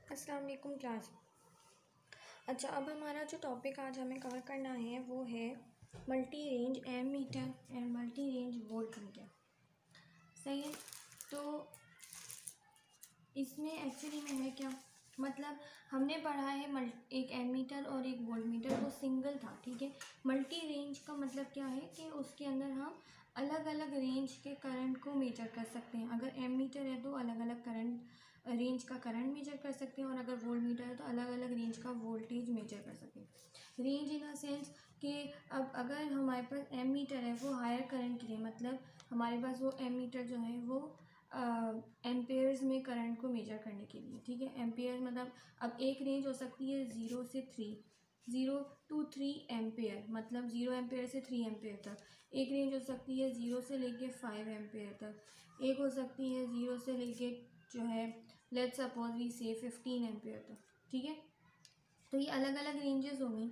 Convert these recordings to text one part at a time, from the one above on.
अस्सलाम वालेकुम क्लास। अच्छा, अब हमारा जो टॉपिक आज हमें कवर करना है वो है multi range ammeter and multi range voltmeter. सही है। तो इसमें एक्चुअली में है क्या, मतलब हमने पढ़ा है एक एमीटर और एक वोल्ट मीटर, वो सिंगल था, ठीक है। मल्टी रेंज का मतलब क्या है कि उसके अंदर हम अलग अलग रेंज के करंट को मेजर कर सकते हैं। अगर एमीटर है तो अलग अलग करंट रेंज का करंट मेजर कर सकते हैं, और अगर वोल्ट मीटर है तो अलग अलग रेंज का वोल्टेज मेजर कर सकते हैं। रेंज इन अ सेंस कि अब अगर हमारे पास एमीटर है वो हायर करंट के लिए, मतलब हमारे पास वो एमीटर जो है वो एम्पेयर्स में करंट को मेजर करने के लिए, ठीक है। एम्पेयर मतलब अब एक रेंज हो सकती है 0 to 3 एम्पेयर, मतलब 0 एम्पेयर से 3 एम्पेयर तक। एक रेंज हो सकती है 0 से लेके 5 एम्पेयर तक। एक हो सकती है 0 से लेके जो है लेट्स सपोज वी से 15 एम्पेयर तक, ठीक है। तो ये अलग अलग रेंजेस होंगी।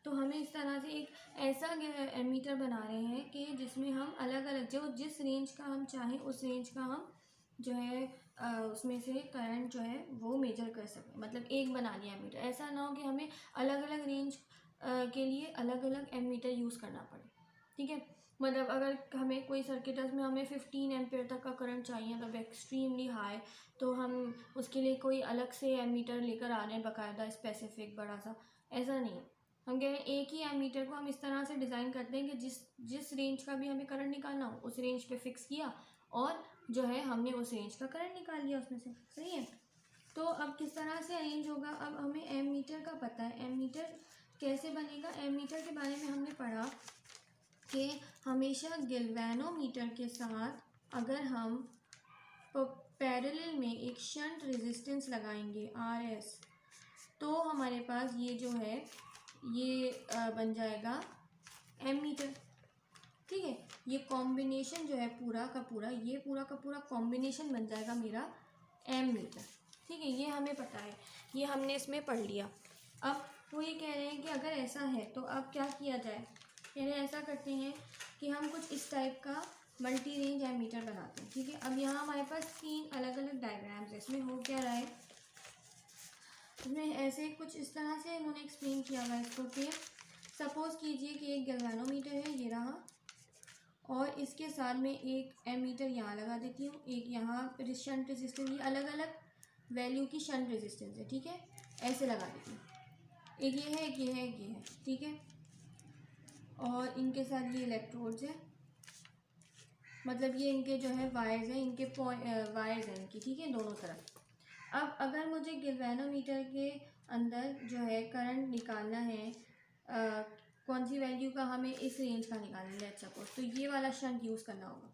तो हमें इस तरह से एक ऐसा एमीटर बना रहे हैं कि जिसमें हम अलग अलग जो जिस रेंज का हम चाहें उस रेंज का हम जो है उसमें से करंट जो है वो मेजर कर सकें। मतलब एक बना लिया एमीटर, ऐसा ना हो कि हमें अलग अलग रेंज के लिए अलग अलग एमीटर यूज़ करना पड़े, ठीक है। मतलब अगर हमें कोई सर्किटस में हमें 15 एम्पेयर तक का करंट चाहिए, तब एक्सट्रीमली हाई, तो हम उसके लिए कोई अलग से एमीटर लेकर आ रहे हैं बाकायदा स्पेसिफिक बड़ा सा, ऐसा नहीं है। हम कह रहे हैं एक ही एमीटर को हम इस तरह से डिज़ाइन करते हैं कि जिस जिस रेंज का भी हमें करंट निकालना हो उस रेंज पे फिक्स किया, और जो है हमने उस रेंज का करंट निकाल लिया उसमें से। सही है। तो अब किस तरह से अरेंज होगा, अब हमें एमीटर का पता है। एमीटर कैसे बनेगा, एमीटर के बारे में हमने पढ़ा कि हमेशा गैल्वेनोमीटर के साथ अगर हम पैरेलल में एक शंट रेजिस्टेंस लगाएंगे RS, तो हमारे पास ये जो है ये बन जाएगा एमीटर, ठीक है। ये कॉम्बिनेशन जो है पूरा का पूरा, ये पूरा का पूरा कॉम्बिनेशन बन जाएगा मेरा एमीटर, ठीक है। ये हमें पता है, ये हमने इसमें पढ़ लिया। अब वो ये कह रहे हैं कि अगर ऐसा है तो अब क्या किया जाए। कह रहे हैं ऐसा करते हैं कि हम कुछ इस टाइप का मल्टी रेंज एमीटर बनाते हैं, ठीक है। अब यहाँ हमारे पास 3 अलग अलग डायग्राम्स है। इसमें हो क्या रहा है, इसमें ऐसे कुछ इस तरह से इन्होंने एक्सप्लेन किया हुआ है इसको कि सपोज कीजिए कि एक गैल्वेनोमीटर है, ये रहा, और इसके साथ में एक एमीटर यहाँ लगा देती हूँ, एक यहाँ शंट रेजिस्टेंस, ये अलग अलग वैल्यू की शंट रेजिस्टेंस है, ठीक है। ऐसे लगा देती हूँ, एक ये है, एक ये है, एक ये है, ठीक है। और इनके साथ ये इलेक्ट्रोड्स है, मतलब ये इनके जो है वायर्स हैं, इनके वायर्स हैं इनकी, ठीक है, दोनों तरफ। अब अगर मुझे गैल्वेनोमीटर के अंदर जो है करंट निकालना है, कौन सी वैल्यू का, हमें इस रेंज का निकालना है लेट्स सपोज, तो ये वाला शंट यूज़ करना होगा।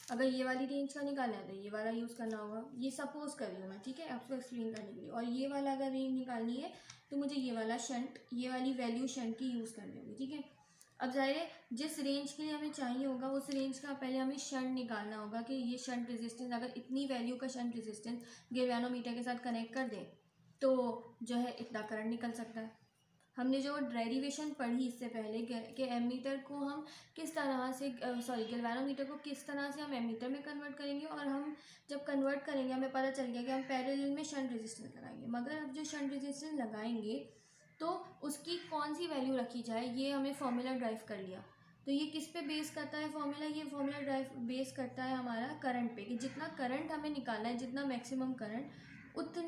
अगर ये वाली रेंज का निकालना है तो ये वाला यूज़ करना होगा। ये सपोज कर रही हूँ मैं, ठीक है, आपको एक्सप्लेन करने के लिए। और ये वाला अगर रेंज निकालनी है तो मुझे ये वाला शंट, ये वाली वैल्यू शंट की यूज़ करनी होगी, ठीक है। अब ज़ाहिर है जिस रेंज के लिए हमें चाहिए होगा उस रेंज का पहले हमें शंट निकालना होगा कि ये शंट रेजिस्टेंस, अगर इतनी वैल्यू का शंट रेजिस्टेंस गैल्वेनोमीटर के साथ कनेक्ट कर दें तो जो है इतना करंट निकल सकता है। हमने जो डेरिवेशन पढ़ी इससे पहले कि एमीटर को हम किस तरह से, सॉरी, गैल्वेनोमीटर को किस तरह से हम एमीटर में कन्वर्ट करेंगे, और हम जब कन्वर्ट करेंगे हमें पता चल गया कि हम पैरेलल में शंट रेजिस्टेंस लगाएंगे। मगर अब जो शंट रेजिस्टेंस लगाएंगे तो उसकी कौन सी वैल्यू रखी जाए, ये हमें फॉर्मूला ड्राइव कर लिया। तो ये किस पे बेस करता है फॉर्मूला, ये फॉर्मूला ड्राइव बेस करता है हमारा करंट पे, कि जितना करंट हमें निकालना है, जितना मैक्सिमम करंट,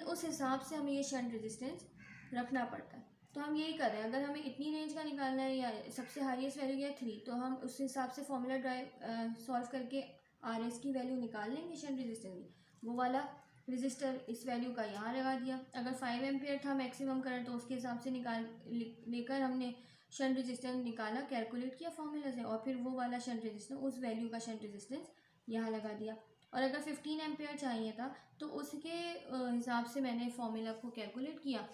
उस हिसाब से हमें ये शंट रेजिस्टेंस रखना पड़ता है। तो हम यही कर रहे हैं, अगर हमें इतनी रेंज का निकालना है या सबसे हाईएस्ट वैल्यू या 3, तो हम उस हिसाब से फॉर्मूला ड्राइव सॉल्व करके RS की वैल्यू निकाल लेंगे शंट रेजिस्टेंस की। वो वाला रजिस्टर इस वैल्यू का यहाँ लगा दिया। अगर 5 एम्पेयर था मैक्सिमम करंट तो उसके हिसाब से लेकर हमने शंट रेजिस्टेंस निकाला, कैलकुलेट किया फॉर्मूला से, और फिर वो वाला शंट रेजिस्टेंस, उस वैल्यू का शंट रेजिस्टेंस यहाँ लगा दिया। और अगर 15 एम्पेयर चाहिए था तो उसके हिसाब से मैंने फॉर्मूला को कैलकुलेट किया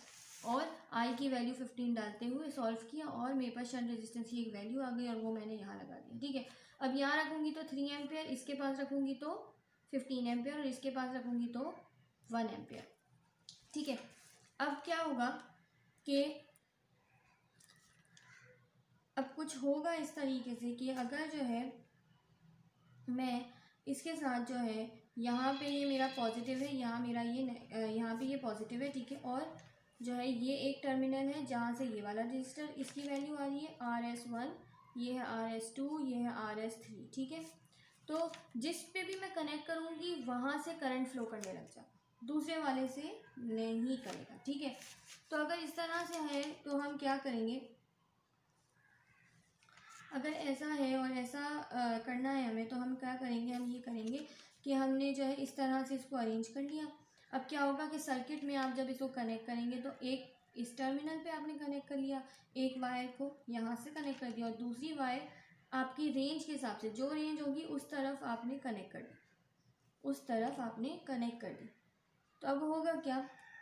और I की वैल्यू 15 डालते हुए सॉल्व किया, और मेरे पास शंट रेजिस्टेंस की एक वैल्यू आ गई और वो मैंने यहाँ लगा दिया, ठीक है। अब यहाँ रखूँगी तो 3 एम्पेयर, इसके पास रखूँगी तो 15 एम्पेयर, और इसके पास रखूँगी तो 1 एम्पेयर, ठीक है। अब क्या होगा कि अब कुछ होगा इस तरीके से कि अगर जो है मैं इसके साथ जो है यहाँ पे ये मेरा पॉजिटिव है, यहाँ मेरा यहाँ पे ये पॉजिटिव है, ठीक है। और जो है ये एक टर्मिनल है जहाँ से ये वाला रजिस्टर, इसकी वैल्यू आ रही है RS1, ये है RS2, ये है RS3, ठीक है। तो जिस पे भी मैं कनेक्ट करूँगी वहाँ से करंट फ्लो करने लग जाए, दूसरे वाले से नहीं करेगा, ठीक है। तो अगर इस तरह से है तो हम क्या करेंगे, अगर ऐसा है और ऐसा करना है हमें, तो हम क्या करेंगे, हम ये करेंगे कि हमने जो है इस तरह से इसको अरेंज कर लिया। अब क्या होगा कि सर्किट में आप जब इसको कनेक्ट करेंगे तो एक इस टर्मिनल पे आपने कनेक्ट कर लिया, एक वायर को यहाँ से कनेक्ट कर दिया, और दूसरी वायर आपकी रेंज के हिसाब से जो रेंज होगी उस तरफ आपने कनेक्ट कर दी, उस तरफ आपने कनेक्ट कर दी। तो अब होगा क्या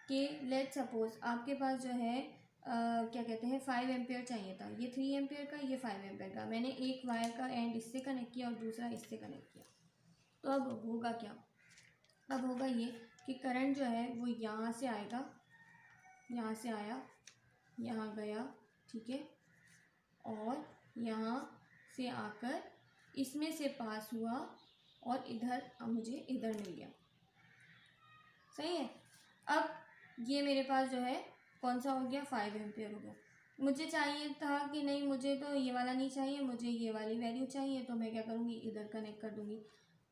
कि लेट सपोज आपके पास जो है क्या कहते हैं 5 एम्पेयर चाहिए था, ये 3 एम्पेयर का, ये 5 एम्पेयर का, मैंने एक वायर का एंड इससे कनेक्ट किया और दूसरा इससे कनेक्ट किया। तो अब होगा क्या, अब होगा ये कि करंट जो है वो यहाँ से आएगा, यहाँ से आया, यहाँ गया, ठीक है, और यहाँ से आकर इसमें से पास हुआ और इधर मुझे इधर मिल गया, सही है। अब ये मेरे पास जो है कौन सा हो गया, 5 एम्पेयर हो गया। मुझे चाहिए था कि नहीं, मुझे तो ये वाला नहीं चाहिए, मुझे ये वाली वैल्यू चाहिए, तो मैं क्या करूँगी, इधर कनेक्ट कर दूँगी।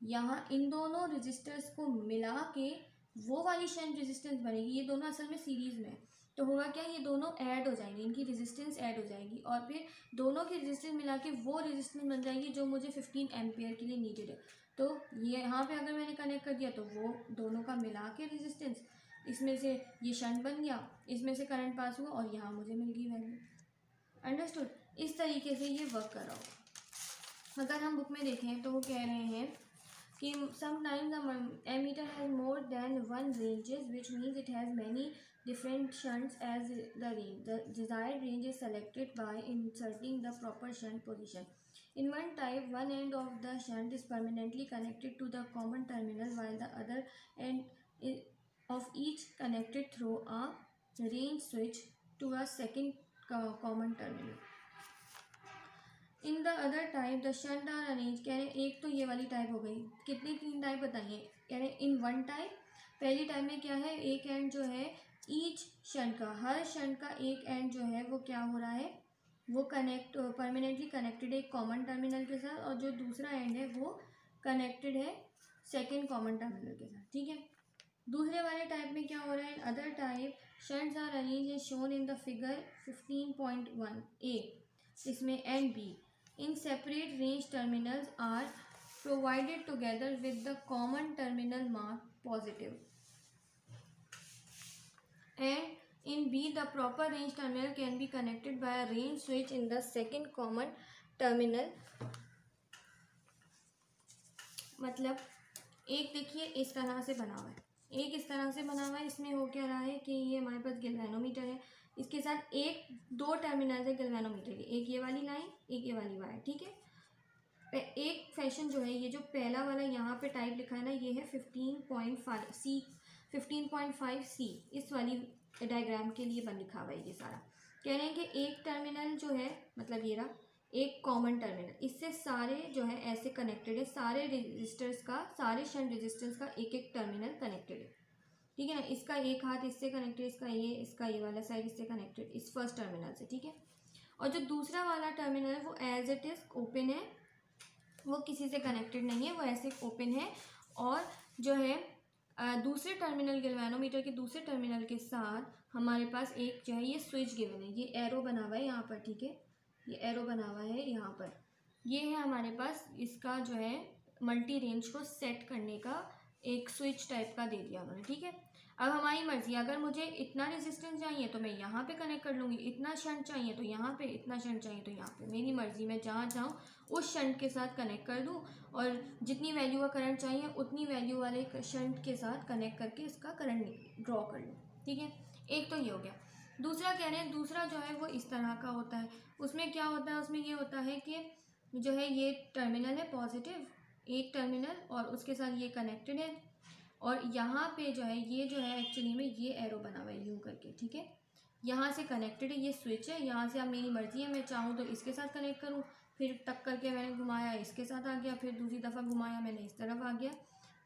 यहाँ इन दोनों रजिस्टर्स को मिला के वो वाली शंट रेजिस्टेंस बनेगी, ये दोनों असल में सीरीज़ में है। तो होगा क्या, ये दोनों ऐड हो जाएंगे, इनकी रेजिस्टेंस ऐड हो जाएगी और फिर दोनों की रेजिस्टेंस मिला के वो रेजिस्टेंस बन जाएगी जो मुझे 15 एम्पेयर के लिए नीडेड है। तो ये यहाँ पे अगर मैंने कनेक्ट कर दिया तो वो दोनों का मिला के रेजिस्टेंस, इसमें से ये शंट बन गया, इसमें से करंट पास हुआ और यहाँ मुझे मिल गई वैल्यू। अंडरस्टूड? इस तरीके से ये वर्क कर रहा होगा। अगर हम बुक में देखें तो वो कह रहे हैं कि sometimes the ammeter has more than one ranges, which means it has many different shunts as the range. The desired range is selected by inserting the proper shunt position. In one type, one end of the shunt is permanently connected to the common terminal, while the other end of each connected through a range switch to a second common terminal. In the other type the shunt are arrange, कह रहे एक तो ये वाली type हो गई, कितनी 3 type बताइए, कह रहे इन वन टाइप। पहली टाइप में क्या है, एक एंड जो है ईच शंट का, हर शंट का एक एंड जो है वो क्या हो रहा है, वो कनेक्ट परमानेंटली कनेक्टेड है एक कॉमन टर्मिनल के साथ, और जो दूसरा एंड है वो कनेक्टेड है सेकेंड कॉमन टर्मिनल के साथ, ठीक है। दूसरे वाले टाइप में क्या हो रहा है, other type shunts are arrange as shown in the figure 15.1a, इसमें and B in separate range terminals are provided together with the common terminal marked positive, and in B the proper range terminal can be connected by a range switch in the second common terminal। मतलब एक देखिए इस तरह से बना हुआ है, एक इस तरह से बना हुआ है, इसमें हो क्या रहा है कि ये हमारे पास गैल्वेनोमीटर है, इसके साथ एक दो टर्मिनल है गैल्वेनोमीटर के, एक ये वाली लाइन एक ये वाली वायर, ठीक है। एक फैशन जो है, ये जो पहला वाला यहाँ पे टाइप लिखा है ना, ये है 15.5C, इस वाली डायग्राम के लिए बन लिखा हुआ है ये सारा। कह रहे हैं कि एक टर्मिनल जो है, मतलब ये रहा एक कॉमन टर्मिनल, इससे सारे जो है ऐसे कनेक्टेड है, सारे रेजिस्टर्स का, सारे शंट रेजिस्टेंस का एक एक टर्मिनल कनेक्टेड है, ठीक है ना। इसका एक हाथ इससे कनेक्टेड, इसका ये वाला साइड इससे कनेक्टेड, इस फर्स्ट टर्मिनल से, ठीक है। और जो दूसरा वाला टर्मिनल है वो एज इट इज़ ओपन है, वो किसी से कनेक्टेड नहीं है, वो ऐसे ओपन है। और जो है दूसरे टर्मिनल गैल्वेनोमीटर के दूसरे टर्मिनल के साथ हमारे पास एक जो है ये स्विच गिवन है, ये एरो बना हुआ है यहाँ पर, ठीक है, ये एरो बना हुआ है यहाँ पर, ये है हमारे पास इसका जो है मल्टी रेंज को सेट करने का एक स्विच टाइप का दे दिया उन्होंने, ठीक है। अब हमारी मर्जी, अगर मुझे इतना रेजिस्टेंस चाहिए तो मैं यहाँ पे कनेक्ट कर लूँगी, इतना शंट चाहिए तो यहाँ पे, इतना शंट चाहिए तो यहाँ पे, मेरी मर्जी, मैं जहाँ चाहूँ उस शंट के साथ कनेक्ट कर दूँ, और जितनी वैल्यू का करंट चाहिए उतनी वैल्यू वाले शंट के साथ कनेक्ट करके इसका करंट ड्रॉ कर लूँ, ठीक है। एक तो ये हो गया। दूसरा कह रहे हैं, दूसरा जो है वो इस तरह का होता है, उसमें क्या होता है, उसमें ये होता है कि जो है ये टर्मिनल है पॉजिटिव, एक टर्मिनल, और उसके साथ ये कनेक्टेड है, और यहाँ पे जो है ये जो है एक्चुअली में ये एरो बना हुआ है यूँ करके, ठीक है, यहाँ से कनेक्टेड है, ये स्विच है, यहाँ से अब मेरी मर्जी है, मैं चाहूँ तो इसके साथ कनेक्ट करूँ, फिर टक करके मैंने घुमाया इसके साथ आ गया, फिर दूसरी दफ़ा घुमाया मैंने इस तरफ आ गया,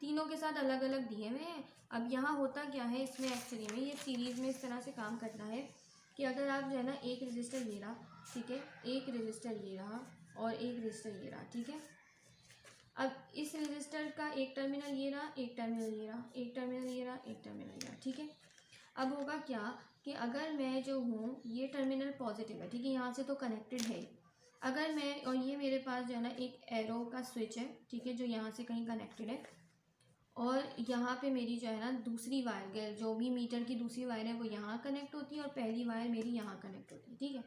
तीनों के साथ अलग अलग दिए हुए हैं। अब यहाँ होता क्या है इसमें, एक्चुअली में ये सीरीज़ में इस तरह से काम करता है कि अगर आप जो है ना एक रजिस्टर ये रहा, ठीक है, एक रजिस्टर ये रहा और एक रजिस्टर ये रहा, ठीक है। अब इस रजिस्टर का एक टर्मिनल ये रहा, एक टर्मिनल ये रहा, एक टर्मिनल ये रहा, एक टर्मिनल ये रहा, ठीक है। अब होगा क्या कि अगर मैं जो हूँ ये टर्मिनल पॉजिटिव है, ठीक है, यहाँ से तो कनेक्टेड है। अगर मैं, और ये मेरे पास जो है ना एक एरो का स्विच है, ठीक है, जो यहाँ से कहीं कनेक्टेड है, और यहाँ पे मेरी जो है ना दूसरी वायर, जो भी मीटर की दूसरी वायर है वो यहाँ कनेक्ट होती है और पहली वायर मेरी यहाँ कनेक्ट होती है, ठीक है।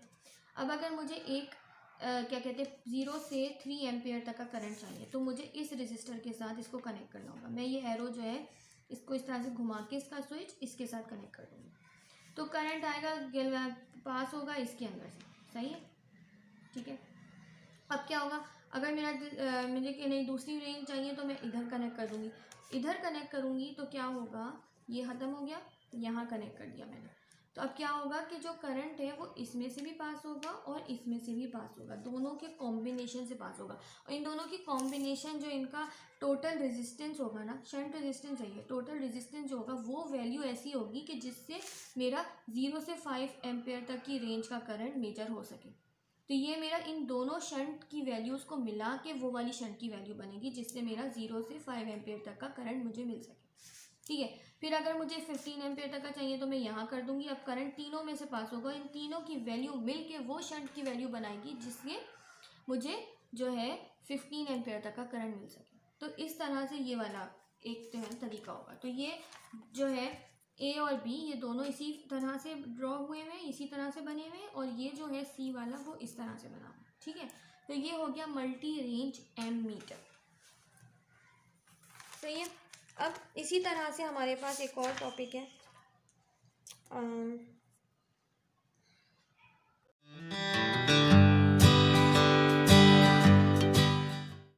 अब अगर मुझे एक क्या कहते हैं 0 से 3 एम्पियर तक का करंट चाहिए, तो मुझे इस रजिस्टर के साथ इसको कनेक्ट करना होगा। मैं ये एरो जो है इसको इस तरह से घुमा के इसका स्विच इसके साथ कनेक्ट कर दूँगी, तो करंट आएगा पास होगा इसके अंदर से, सही है, ठीक है। अब क्या होगा, अगर मुझे कि नहीं दूसरी रेंज चाहिए तो मैं इधर कनेक्ट कर दूँगी, इधर कनेक्ट करूँगी तो क्या होगा, ये ख़त्म हो गया, यहाँ कनेक्ट कर दिया मैंने। तो अब क्या होगा कि जो करंट है वो इसमें से भी पास होगा और इसमें से भी पास होगा, दोनों के कॉम्बिनेशन से पास होगा। और इन दोनों की कॉम्बिनेशन जो इनका टोटल रेजिस्टेंस होगा ना, शंट रेजिस्टेंस है ये, टोटल रेजिस्टेंस जो होगा वो वैल्यू ऐसी होगी कि जिससे मेरा 0 से 5 एम्पेयर तक की रेंज का करंट मेजर हो सके। तो ये मेरा इन दोनों शंट की वैल्यूज़ को मिला के वो वाली शंट की वैल्यू बनेगी जिससे मेरा 0 से 5 एम्पेयर तक का करंट मुझे मिल सके, ठीक है। फिर अगर मुझे 15 एम्पेयर तक का चाहिए तो मैं यहाँ कर दूंगी। अब करंट तीनों में से पास होगा, इन तीनों की वैल्यू मिल के वो शंट की वैल्यू बनाएगी जिससे मुझे जो है 15 एम्पेयर तक का करंट मिल सके। तो इस तरह से ये वाला एक जो है तरीका होगा। तो ये जो है ए और बी ये दोनों इसी तरह से ड्रॉ हुए हुए हैं, इसी तरह से बने हुए हैं, और ये जो है सी वाला वो इस तरह से बना हुआ है, ठीक है। तो ये हो गया मल्टी रेंज एमीटर, सही है। अब इसी तरह से हमारे पास एक और टॉपिक है,